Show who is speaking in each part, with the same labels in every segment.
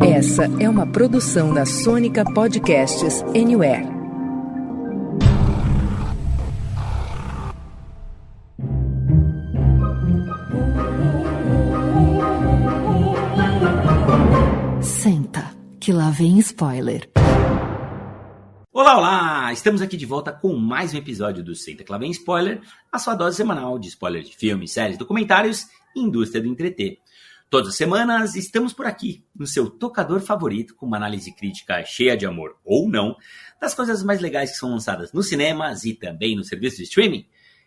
Speaker 1: Essa é uma produção da Sônica Podcasts Anywhere. Senta, que lá vem spoiler.
Speaker 2: Olá, olá! Estamos aqui de volta com mais um episódio do Senta que lá vem spoiler, a sua dose semanal de spoilers de filmes, séries, documentários e indústria do entreter. Todas as semanas estamos por aqui, no seu tocador favorito, com uma análise crítica cheia de amor ou não, das coisas mais legais que são lançadas nos cinemas e também no serviço de streaming.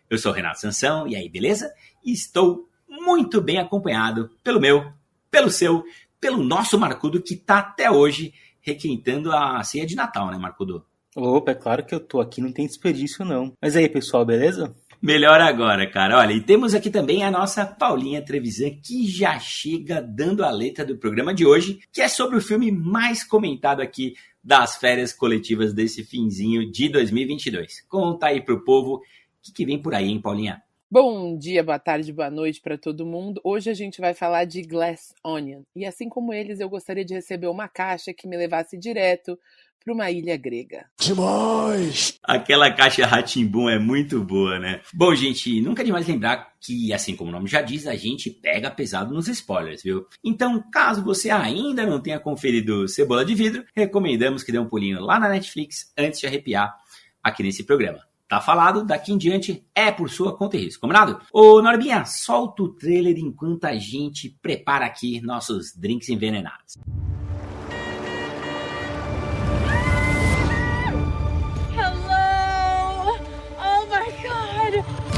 Speaker 2: Eu sou o Renato Sansão, e aí, beleza? E estou muito bem acompanhado pelo meu, pelo seu, pelo nosso Marcudo, que está até hoje requentando a ceia de Natal, né, Marcudo?
Speaker 3: Opa, é claro que eu tô aqui, não tem desperdício não. Mas aí, pessoal, beleza?
Speaker 2: Melhor agora, cara. Olha, e temos aqui também a nossa Paulinha Trevisan, que já chega dando a letra do programa de hoje, que é sobre o filme mais comentado aqui das férias coletivas desse finzinho de 2022. Conta aí pro povo o que vem por aí, hein, Paulinha?
Speaker 4: Bom dia, boa tarde, boa noite para todo mundo. Hoje a gente vai falar de Glass Onion. E assim como eles, eu gostaria de receber uma caixa que me levasse direto para uma ilha grega.
Speaker 2: Demais! Aquela caixa Rá-Tim-Bum é muito boa, né? Bom, gente, nunca é demais lembrar que, assim como o nome já diz, a gente pega pesado nos spoilers, viu? Então, caso você ainda não tenha conferido Cebola de Vidro, recomendamos que dê um pulinho lá na Netflix antes de arrepiar aqui nesse programa. Tá falado, daqui em diante é por sua conta e risco, combinado? Ô, Norbinha, solta o trailer enquanto a gente prepara aqui nossos drinks envenenados.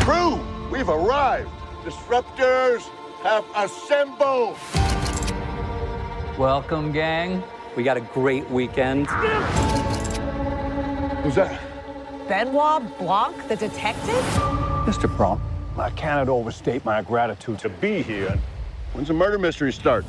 Speaker 5: Crew, we've arrived. Disruptors have assembled.
Speaker 6: Welcome, gang. We got a great weekend.
Speaker 5: Who's that?
Speaker 7: Benoit Blanc, the detective?
Speaker 5: Mr. Blanc, I cannot overstate my gratitude to be here. When's the murder mystery start?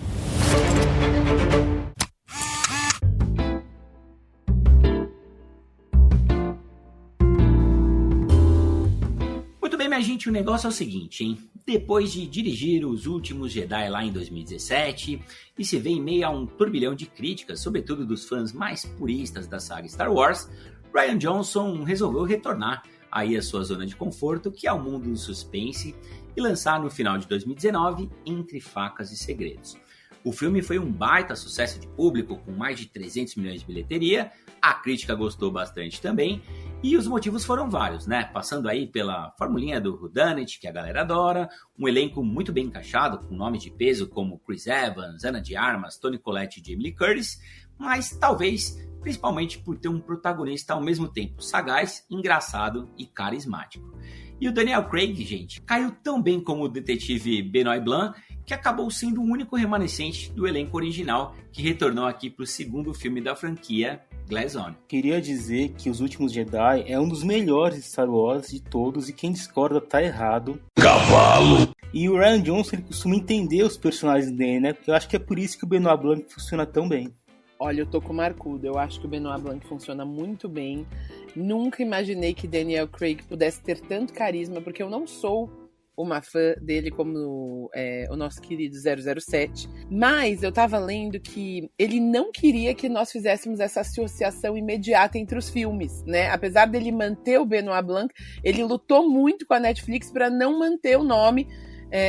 Speaker 2: Minha gente, o negócio é o seguinte, hein? Depois de dirigir Os Últimos Jedi lá em 2017 e se vê em meio a um turbilhão de críticas, sobretudo dos fãs mais puristas da saga Star Wars, Rian Johnson resolveu retornar aí à sua zona de conforto, que é o mundo do suspense, e lançar no final de 2019 Entre Facas e Segredos. O filme foi um baita sucesso de público, com mais de 300 milhões de bilheteria, a crítica gostou bastante também, e os motivos foram vários, né? Passando aí pela formulinha do whodunit, que a galera adora, um elenco muito bem encaixado, com nomes de peso como Chris Evans, Ana de Armas, Toni Collette e Jamie Lee Curtis, mas talvez principalmente por ter um protagonista ao mesmo tempo sagaz, engraçado e carismático. E o Daniel Craig, gente, caiu tão bem como o detetive Benoit Blanc, que acabou sendo o único remanescente do elenco original que retornou aqui para o segundo filme da franquia, Glass Onion.
Speaker 3: Queria dizer que Os Últimos Jedi é um dos melhores Star Wars de todos, e quem discorda tá errado.
Speaker 5: Cavalo!
Speaker 3: E o Rian Johnson, ele costuma entender os personagens dele, né? Porque eu acho que é por isso que o Benoit Blanc funciona tão bem.
Speaker 4: Olha, eu tô com o Marcudo, eu acho que o Benoit Blanc funciona muito bem. Nunca imaginei que Daniel Craig pudesse ter tanto carisma, porque eu não sou uma fã dele como o nosso querido 007, mas eu tava lendo que ele não queria que nós fizéssemos essa associação imediata entre os filmes, né? Apesar dele manter o Benoit Blanc, ele lutou muito com a Netflix para não manter o nome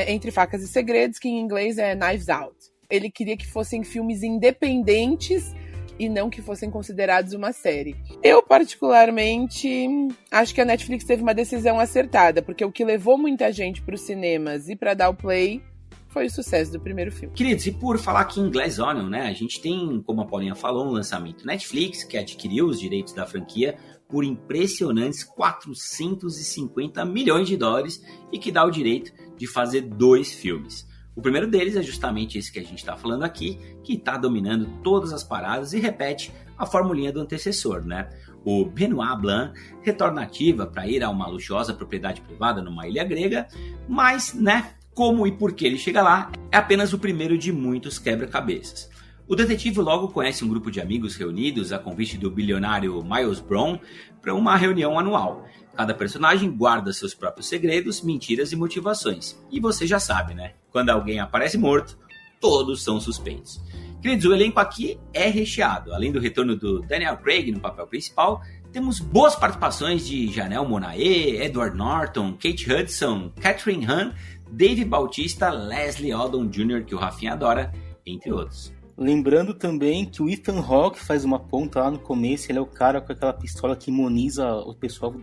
Speaker 4: Entre Facas e Segredos, que em inglês é Knives Out. Ele queria que fossem filmes independentes e não que fossem considerados uma série. Eu, particularmente, acho que a Netflix teve uma decisão acertada, porque o que levou muita gente para os cinemas e para dar o play foi o sucesso do primeiro filme.
Speaker 2: Queridos, e por falar aqui em Glass Onion, né, a gente tem, como a Paulinha falou, um lançamento Netflix, que adquiriu os direitos da franquia por impressionantes 450 milhões de dólares e que dá o direito de fazer 2 filmes. O primeiro deles é justamente esse que a gente está falando aqui, que está dominando todas as paradas e repete a formulinha do antecessor, né? O Benoit Blanc retorna ativa para ir a uma luxuosa propriedade privada numa ilha grega, mas, né, como e por que ele chega lá é apenas o primeiro de muitos quebra-cabeças. O detetive logo conhece um grupo de amigos reunidos a convite do bilionário Miles Brown para uma reunião anual. Cada personagem guarda seus próprios segredos, mentiras e motivações. E você já sabe, né? Quando alguém aparece morto, todos são suspeitos. Queridos, o elenco aqui é recheado. Além do retorno do Daniel Craig no papel principal, temos boas participações de Janelle Monáe, Edward Norton, Kate Hudson, Catherine Hahn, Dave Bautista, Leslie Odom Jr., que o Rafinha adora, entre outros.
Speaker 3: Lembrando também que o Ethan Hawke faz uma ponta lá no começo, ele é o cara com aquela pistola que imuniza o pessoal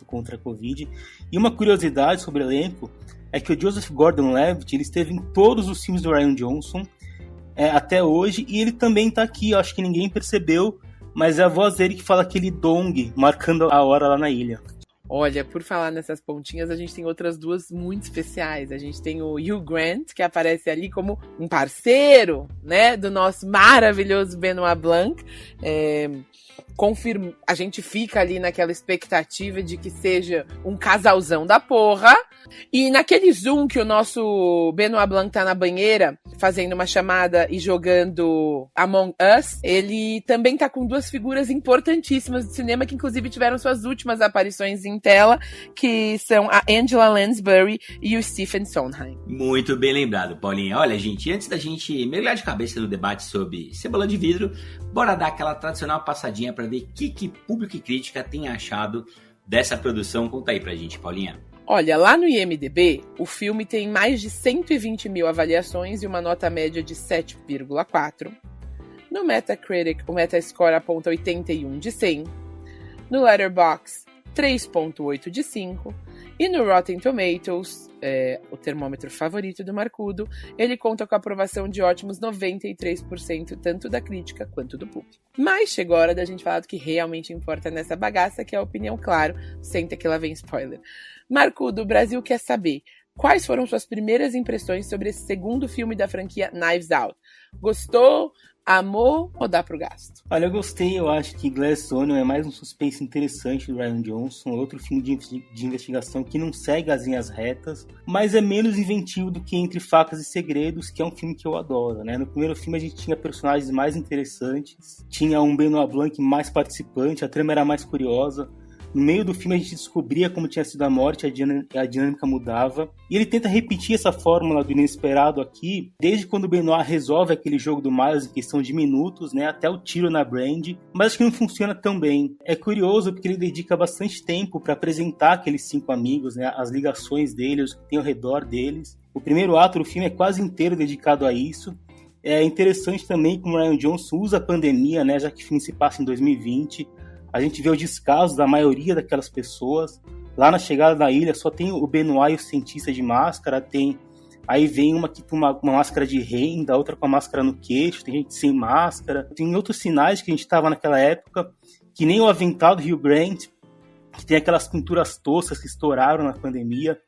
Speaker 3: contra a Covid. E uma curiosidade sobre o elenco é que o Joseph Gordon-Levitt, ele esteve em todos os filmes do Rian Johnson até hoje, e ele também tá aqui, eu acho que ninguém percebeu, mas é a voz dele que fala aquele dong, marcando a hora lá na ilha.
Speaker 4: Olha, por falar nessas pontinhas, a gente tem outras duas muito especiais. A gente tem o Hugh Grant, que aparece ali como um parceiro, né, do nosso maravilhoso Benoit Blanc. A gente fica ali naquela expectativa de que seja um casalzão da porra. E naquele zoom que o nosso Benoit Blanc tá na banheira, fazendo uma chamada e jogando Among Us, ele também tá com duas figuras importantíssimas do cinema, que inclusive tiveram suas últimas aparições em tela, que são a Angela Lansbury e o Stephen Sondheim.
Speaker 2: Muito bem lembrado, Paulinha. Olha, gente, antes da gente mergulhar de cabeça no debate sobre Cebola de Vidro, bora dar aquela tradicional passadinha para ver o que público e crítica tem achado dessa produção. Conta aí pra gente, Paulinha.
Speaker 4: Olha, lá no IMDb, o filme tem mais de 120 mil avaliações e uma nota média de 7,4. No Metacritic, o Metascore aponta 81 de 100. No Letterboxd, 3,8 de 5. E no Rotten Tomatoes, o termômetro favorito do Marcudo, ele conta com a aprovação de ótimos 93%, tanto da crítica quanto do público. Mas chegou a hora da gente falar do que realmente importa nessa bagaça, que é a opinião, claro. Senta que lá vem spoiler. Marcudo, o Brasil quer saber quais foram suas primeiras impressões sobre esse segundo filme da franquia Knives Out. Gostou? Amor ou dá pro gasto?
Speaker 3: Olha, eu gostei, eu acho que Glass Onion é mais um suspense interessante do Rian Johnson, outro filme de investigação que não segue as linhas retas, mas é menos inventivo do que Entre Facas e Segredos, que é um filme que eu adoro, né? No primeiro filme a gente tinha personagens mais interessantes, tinha um Benoit Blanc mais participante, a trama era mais curiosa. No meio do filme a gente descobria como tinha sido a morte, a dinâmica mudava. E ele tenta repetir essa fórmula do inesperado aqui, desde quando o Benoit resolve aquele jogo do Miles em questão de minutos, né, até o tiro na Brandy, mas acho que não funciona tão bem. É curioso porque ele dedica bastante tempo para apresentar aqueles 5 amigos, né, as ligações deles, o que tem ao redor deles. O primeiro ato do filme é quase inteiro dedicado a isso. É interessante também como o Rian Johnson usa a pandemia, né, já que o filme se passa em 2020. A gente vê o descaso da maioria daquelas pessoas. Lá na chegada da ilha só tem o Benoit e o cientista de máscara. Aí vem uma que com uma máscara de renda, outra com a máscara no queixo. Tem gente sem máscara. Tem outros sinais que a gente estava naquela época, que nem o avental do Hugh Grant, que tem aquelas pinturas toscas que estouraram na pandemia.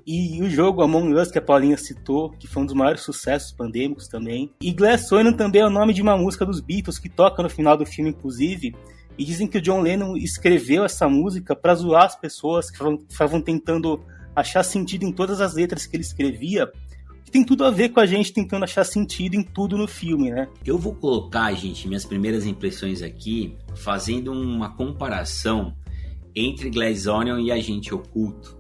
Speaker 3: E o jogo Among Us, que a Paulinha citou, que foi um dos maiores sucessos pandêmicos também. E Glass Onion também é o nome de uma música dos Beatles, que toca no final do filme, inclusive. E dizem que o John Lennon escreveu essa música para zoar as pessoas que estavam tentando achar sentido em todas as letras que ele escrevia, que tem tudo a ver com a gente tentando achar sentido em tudo no filme, né?
Speaker 2: Eu vou colocar, gente, minhas primeiras impressões aqui, fazendo uma comparação entre Glass Onion e Agente Oculto.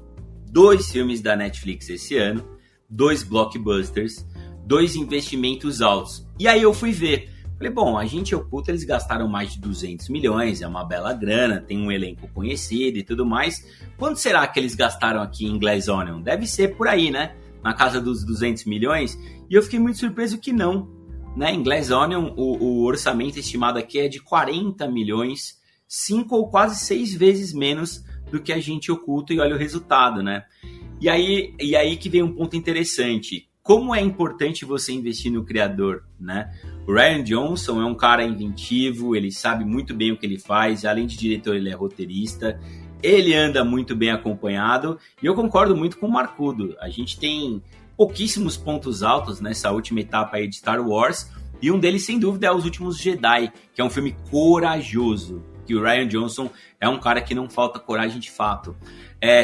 Speaker 2: 2 filmes da Netflix esse ano, 2 blockbusters, 2 investimentos altos. E aí eu fui ver. Falei, bom, Agente Oculto eles gastaram mais de 200 milhões, é uma bela grana, tem um elenco conhecido e tudo mais. Quanto será que eles gastaram aqui em Glass Onion? Deve ser por aí, né? Na casa dos 200 milhões. E eu fiquei muito surpreso que não. Né? Em Glass Onion, o orçamento estimado aqui é de 40 milhões, 5 ou quase 6 vezes menos do que Agente Oculto, e olha o resultado, né? E aí que vem um ponto interessante. Como é importante você investir no criador, né? O Rian Johnson é um cara inventivo, ele sabe muito bem o que ele faz, além de diretor, ele é roteirista, ele anda muito bem acompanhado, e eu concordo muito com o Marcudo. A gente tem pouquíssimos pontos altos nessa última etapa aí de Star Wars, e um deles, sem dúvida, é Os Últimos Jedi, que é um filme corajoso, que o Rian Johnson é um cara que não falta coragem de fato.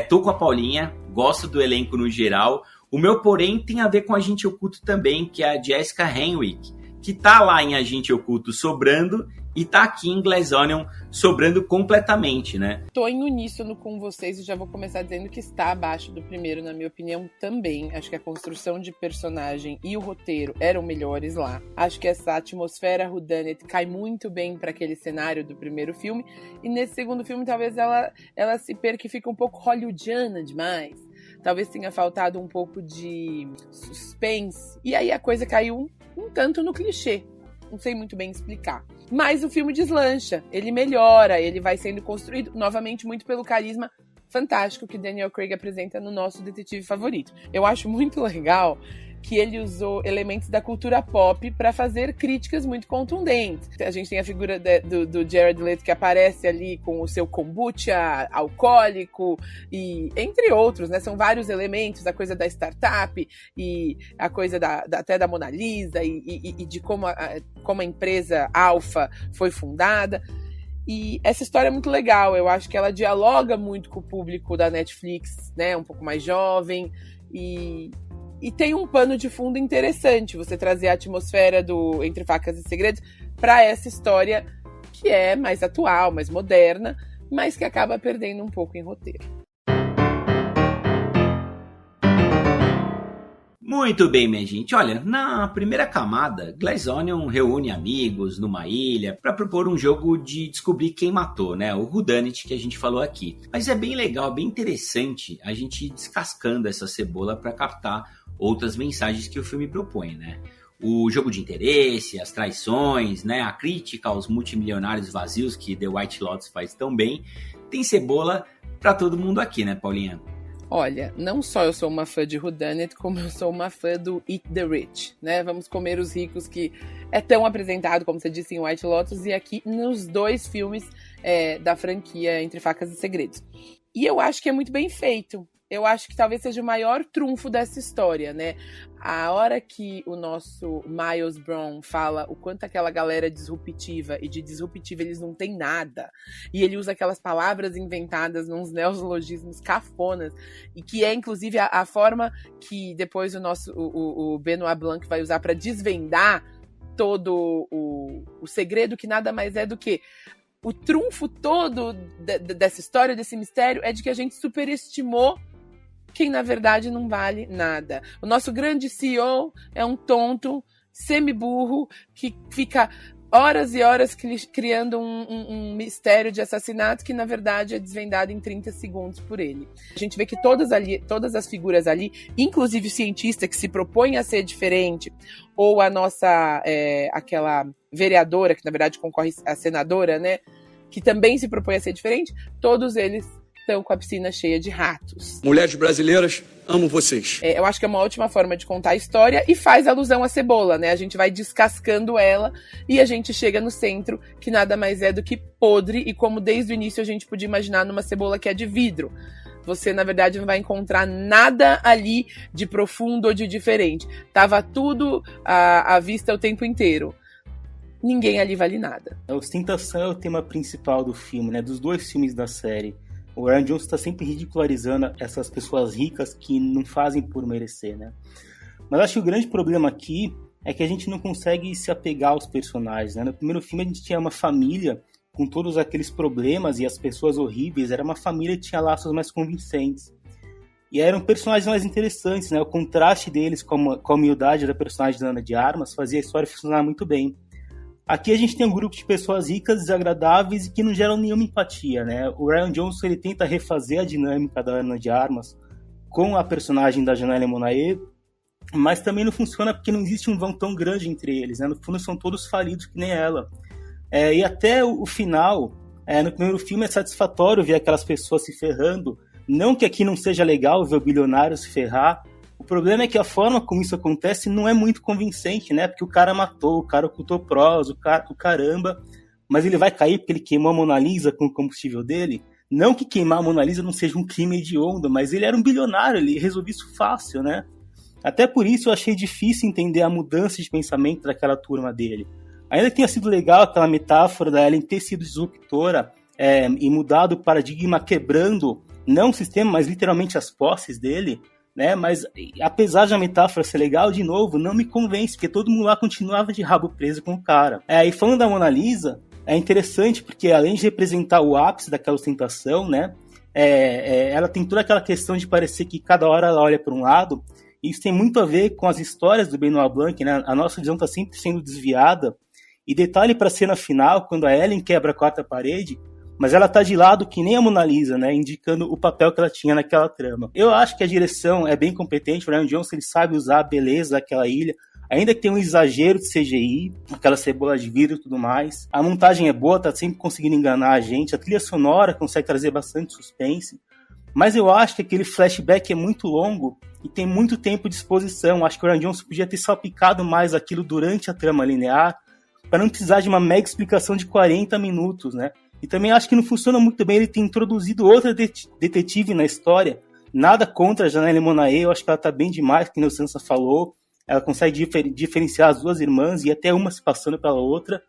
Speaker 2: Tô com a Paulinha, gosto do elenco no geral. O meu, porém, tem a ver com Agente Oculto também, que é a Jessica Henwick, que tá lá em Agente Oculto sobrando e tá aqui em Glass Onion sobrando completamente, né?
Speaker 4: Tô em uníssono com vocês e já vou começar dizendo que está abaixo do primeiro, na minha opinião, também. Acho que a construção de personagem e o roteiro eram melhores lá. Acho que essa atmosfera whodunit cai muito bem para aquele cenário do primeiro filme, e nesse segundo filme talvez ela se perca e fica um pouco hollywoodiana demais. Talvez tenha faltado um pouco de suspense, e aí a coisa caiu um tanto no clichê. Não sei muito bem explicar. Mas o filme deslancha, ele melhora, ele vai sendo construído, novamente, muito pelo carisma fantástico que Daniel Craig apresenta no nosso detetive favorito. Eu acho muito legal que ele usou elementos da cultura pop para fazer críticas muito contundentes. A gente tem a figura do Jared Leto, que aparece ali com o seu kombucha alcoólico, e entre outros, né? São vários elementos, a coisa da startup e a coisa até da Mona Lisa e de como a empresa Alpha foi fundada. E essa história é muito legal, eu acho que ela dialoga muito com o público da Netflix, né? Um pouco mais jovem, e tem um pano de fundo interessante, você trazer a atmosfera do Entre Facas e Segredos para essa história que é mais atual, mais moderna, mas que acaba perdendo um pouco em roteiro.
Speaker 2: Muito bem, minha gente. Olha, na primeira camada, Glass Onion reúne amigos numa ilha para propor um jogo de descobrir quem matou, né? O whodunit que a gente falou aqui. Mas é bem legal, bem interessante a gente ir descascando essa cebola para captar outras mensagens que o filme propõe, né? O jogo de interesse, as traições, né? A crítica aos multimilionários vazios que The White Lotus faz tão bem. Tem cebola para todo mundo aqui, né, Paulinha?
Speaker 4: Olha, não só eu sou uma fã de whodunit, como eu sou uma fã do Eat the Rich, né? Vamos comer os ricos, que é tão apresentado, como você disse, em White Lotus, e aqui nos 2 filmes da franquia Entre Facas e Segredos. E eu acho que é muito bem feito. Eu acho que talvez seja o maior trunfo dessa história, né? A hora que o nosso Miles Brown fala o quanto aquela galera é disruptiva, e de disruptiva eles não têm nada, e ele usa aquelas palavras inventadas, uns neologismos cafonas, e que é inclusive a forma que depois o Benoit Blanc vai usar para desvendar todo o segredo, que nada mais é do que o trunfo todo dessa história, desse mistério, é de que a gente superestimou quem na verdade não vale nada. O nosso grande CEO é um tonto, semi-burro, que fica horas e horas criando um mistério de assassinato que na verdade é desvendado em 30 segundos por ele. A gente vê que todas as figuras ali, inclusive o cientista que se propõe a ser diferente, ou a nossa, aquela vereadora, que na verdade concorre a senadora, né, que também se propõe a ser diferente, todos eles estão com a piscina cheia de ratos.
Speaker 8: Mulheres brasileiras, amo vocês.
Speaker 4: Eu acho que é uma ótima forma de contar a história e faz alusão à cebola, né? A gente vai descascando ela e a gente chega no centro, que nada mais é do que podre, e como desde o início a gente podia imaginar numa cebola que é de vidro. Você, na verdade, não vai encontrar nada ali de profundo ou de diferente. Tava tudo à vista o tempo inteiro. Ninguém ali vale nada.
Speaker 3: A ostentação é o tema principal do filme, né? Dos 2 filmes da série. O Ryan Johnson está sempre ridicularizando essas pessoas ricas que não fazem por merecer, né? Mas acho que o grande problema aqui é que a gente não consegue se apegar aos personagens, né? No primeiro filme a gente tinha uma família com todos aqueles problemas e as pessoas horríveis. Era uma família que tinha laços mais convincentes. E eram personagens mais interessantes, né? O contraste deles com a humildade da personagem da Ana de Armas fazia a história funcionar muito bem. Aqui a gente tem um grupo de pessoas ricas, desagradáveis e que não geram nenhuma empatia, né? O Ryan Johnson, ele tenta refazer a dinâmica da Ana de Armas com a personagem da Janelle Monáe, mas também não funciona porque não existe um vão tão grande entre eles, né? No fundo são todos falidos que nem ela. E até o final, no primeiro filme é satisfatório ver aquelas pessoas se ferrando. Não que aqui não seja legal ver o bilionário se ferrar. O problema é que a forma como isso acontece não é muito convincente, né? Porque o cara matou, o cara ocultou provas, o caramba, mas ele vai cair porque ele queimou a Mona Lisa com o combustível dele. Não que queimar a Mona Lisa não seja um crime hediondo, mas ele era um bilionário, ele resolveu isso fácil, né? Até por isso eu achei difícil entender a mudança de pensamento daquela turma dele. Ainda que tenha sido legal aquela metáfora da Ellen ter sido disruptora e mudado o paradigma, quebrando não o sistema, mas literalmente as posses dele, né? Mas apesar de a metáfora ser legal, de novo, não me convence, porque todo mundo lá continuava de rabo preso com o cara. E falando da Mona Lisa, é interessante porque, além de representar o ápice daquela ostentação, né, ela tem toda aquela questão de parecer que cada hora ela olha para um lado. Isso tem muito a ver com as histórias do Benoit Blanc, né? A nossa visão está sempre sendo desviada. E detalhe para a cena final, quando a Ellen quebra a quarta parede, mas ela está de lado que nem a Mona Lisa, né? Indicando o papel que ela tinha naquela trama. Eu acho que a direção é bem competente. O Rian Johnson, ele sabe usar a beleza daquela ilha, ainda que tenha um exagero de CGI, aquela cebola de vidro e tudo mais. A montagem é boa, tá sempre conseguindo enganar a gente. A trilha sonora consegue trazer bastante suspense. Mas eu acho que aquele flashback é muito longo e tem muito tempo de exposição. Acho que o Rian Johnson podia ter salpicado mais aquilo durante a trama linear, para não precisar de uma mega explicação de 40 minutos, né? E também acho que não funciona muito bem ele ter introduzido outra detetive na história. Nada contra a Janelle Monáe, eu acho que ela tá bem demais, que o Sansa falou. Ela consegue diferenciar as duas irmãs e até uma se passando pela outra.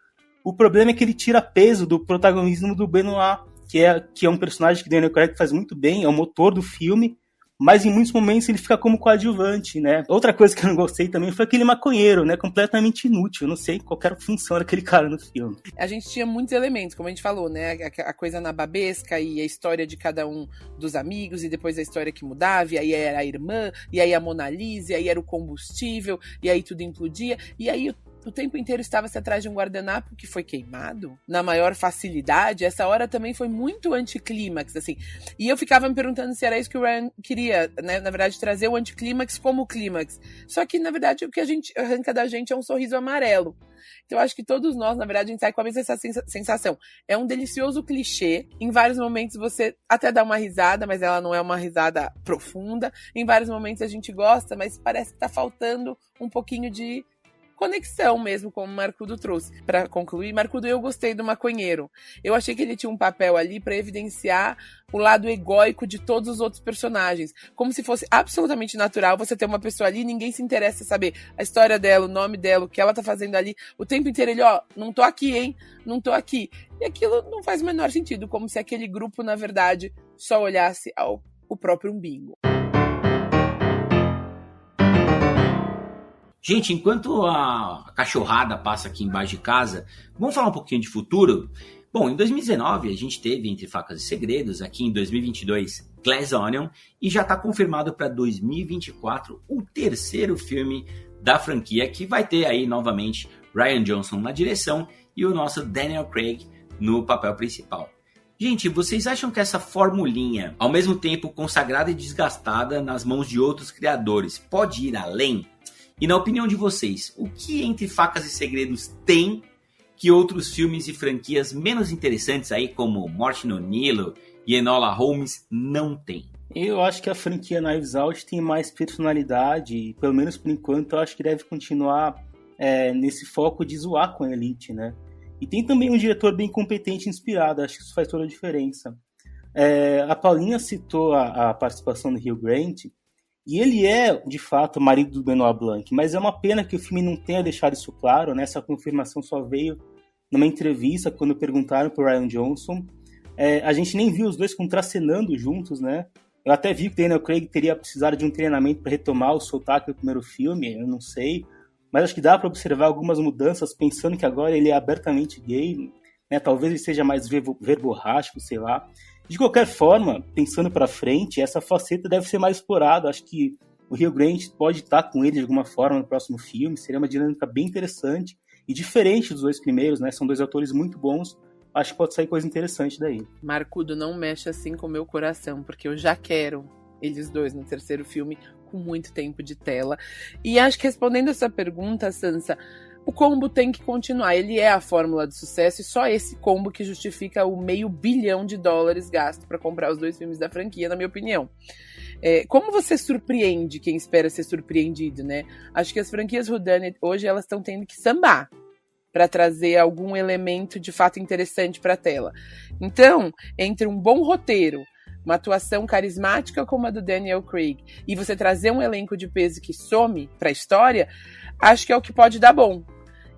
Speaker 3: O problema é que ele tira peso do protagonismo do Benoit, que é um personagem que Daniel Craig faz muito bem, é o motor do filme, mas em muitos momentos ele fica como coadjuvante, né? Outra coisa que eu não gostei também foi aquele maconheiro, né? Completamente inútil, eu não sei qual era a função daquele cara no filme.
Speaker 4: A gente tinha muitos elementos, como a gente falou, né? A coisa nababesca e a história de cada um dos amigos, e depois a história que mudava, e aí era a irmã, e aí a Mona Lisa, e aí era o combustível, e aí tudo implodia, e aí o tempo inteiro estava-se atrás de um guardanapo que foi queimado na maior facilidade. Essa hora também foi muito anticlímax, assim. E eu ficava me perguntando se era isso que o Ryan queria, né? Na verdade, trazer o anticlímax como clímax. Só que, na verdade, o que a gente arranca da gente é um sorriso amarelo. Então, eu acho que todos nós, na verdade, a gente sai com a mesma sensação. É um delicioso clichê. Em vários momentos você até dá uma risada, mas ela não é uma risada profunda. Em vários momentos a gente gosta, mas parece que tá faltando um pouquinho de conexão mesmo, como o Marcudo trouxe. Para concluir, Marcudo, eu gostei do maconheiro. Eu achei que ele tinha um papel ali para evidenciar o lado egóico de todos os outros personagens. Como se fosse absolutamente natural você ter uma pessoa ali e ninguém se interessa em saber a história dela, o nome dela, o que ela tá fazendo ali. O tempo inteiro ele, não tô aqui, hein? Não tô aqui. E aquilo não faz o menor sentido, como se aquele grupo, na verdade, só olhasse o próprio umbigo.
Speaker 2: Gente, enquanto a cachorrada passa aqui embaixo de casa, vamos falar um pouquinho de futuro? Bom, em 2019 a gente teve Entre Facas e Segredos, aqui em 2022 Glass Onion, e já está confirmado para 2024 o terceiro filme da franquia, que vai ter aí novamente Rian Johnson na direção e o nosso Daniel Craig no papel principal. Gente, vocês acham que essa formulinha, ao mesmo tempo consagrada e desgastada nas mãos de outros criadores, pode ir além? E na opinião de vocês, o que Entre Facas e Segredos tem que outros filmes e franquias menos interessantes aí, como Morte no Nilo e Enola Holmes, não tem?
Speaker 3: Eu acho que a franquia Knives Out tem mais personalidade, e pelo menos por enquanto eu acho que deve continuar nesse foco de zoar com a elite, né? E tem também um diretor bem competente e inspirado, acho que isso faz toda a diferença. A Paulinha citou a participação do Hugh Grant, e ele é, de fato, o marido do Benoit Blanc, mas é uma pena que o filme não tenha deixado isso claro, né? Essa confirmação só veio numa entrevista, quando perguntaram para o Rian Johnson. A gente nem viu os dois contracenando juntos, né? Eu até vi que Daniel Craig teria precisado de um treinamento para retomar o sotaque do primeiro filme, eu não sei, mas acho que dá para observar algumas mudanças, pensando que agora ele é abertamente gay, né? Talvez ele seja mais verborrágico, sei lá. De qualquer forma, pensando para frente, essa faceta deve ser mais explorada. Acho que o Hugh Grant pode estar com ele de alguma forma no próximo filme. Seria uma dinâmica bem interessante e diferente dos dois primeiros, né? São dois atores muito bons. Acho que pode sair coisa interessante daí.
Speaker 4: Marcudo, não mexe assim com o meu coração, porque eu já quero eles dois no terceiro filme com muito tempo de tela. E acho que respondendo essa pergunta, Sansa, o combo tem que continuar. Ele é a fórmula de sucesso e só esse combo que justifica o $500 bilhão gasto para comprar os dois filmes da franquia, na minha opinião. Como você surpreende quem espera ser surpreendido, né? Acho que as franquias whodunit hoje elas estão tendo que sambar para trazer algum elemento de fato interessante para a tela. Então, entre um bom roteiro, uma atuação carismática como a do Daniel Craig e você trazer um elenco de peso que some para a história, acho que é o que pode dar bom.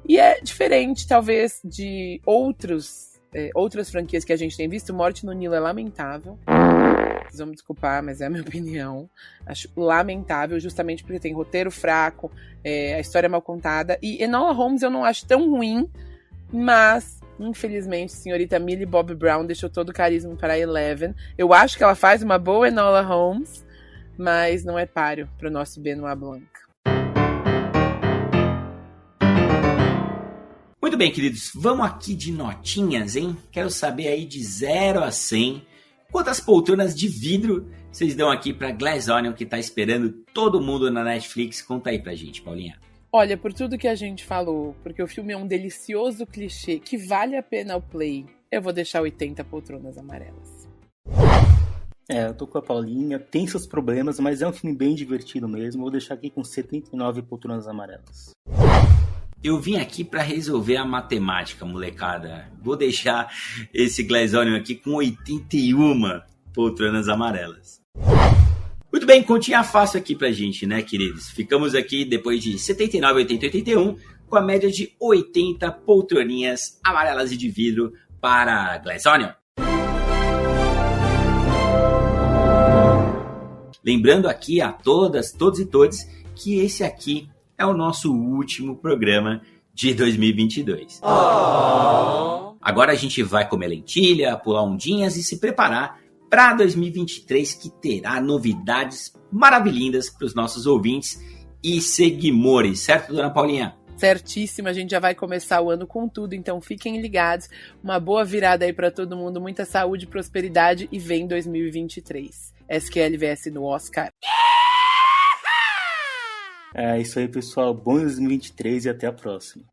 Speaker 4: E é diferente, talvez, de outras franquias que a gente tem visto. Morte no Nilo é lamentável. Vocês vão me desculpar, mas é a minha opinião. Acho lamentável, justamente porque tem roteiro fraco, a história é mal contada. E Enola Holmes eu não acho tão ruim, mas Infelizmente, senhorita Millie Bobby Brown deixou todo o carisma para a Eleven. Eu acho que ela faz uma boa Enola Holmes, mas não é páreo para o nosso Benoit Blanc.
Speaker 2: Muito bem, queridos, vamos aqui de notinhas, hein? Quero saber aí de 0 a 100 quantas poltronas de vidro vocês dão aqui para Glass Onion, que tá esperando todo mundo na Netflix. Conta aí pra gente, Paulinha.
Speaker 4: Olha, por tudo que a gente falou, porque o filme é um delicioso clichê que vale a pena o play, eu vou deixar 80 poltronas amarelas.
Speaker 3: Eu tô com a Paulinha, tem seus problemas, mas é um filme bem divertido mesmo. Vou deixar aqui com 79 poltronas amarelas.
Speaker 2: Eu vim aqui para resolver a matemática, molecada. Vou deixar esse Glass Onion aqui com 81 poltronas amarelas. Muito bem, continha fácil aqui pra gente, né, queridos? Ficamos aqui depois de 79, 80, 81, com a média de 80 poltroninhas amarelas e de vidro para Glass Onion. Lembrando aqui a todas, todos e todes, que esse aqui é o nosso último programa de 2022. Agora a gente vai comer lentilha, pular ondinhas e se preparar para 2023, que terá novidades maravilhindas para os nossos ouvintes e seguimores, certo, dona Paulinha?
Speaker 4: Certíssimo, a gente já vai começar o ano com tudo, então fiquem ligados. Uma boa virada aí para todo mundo, muita saúde, prosperidade e vem 2023. SQLVS no Oscar.
Speaker 3: É isso aí, pessoal. Bom 2023 e até a próxima.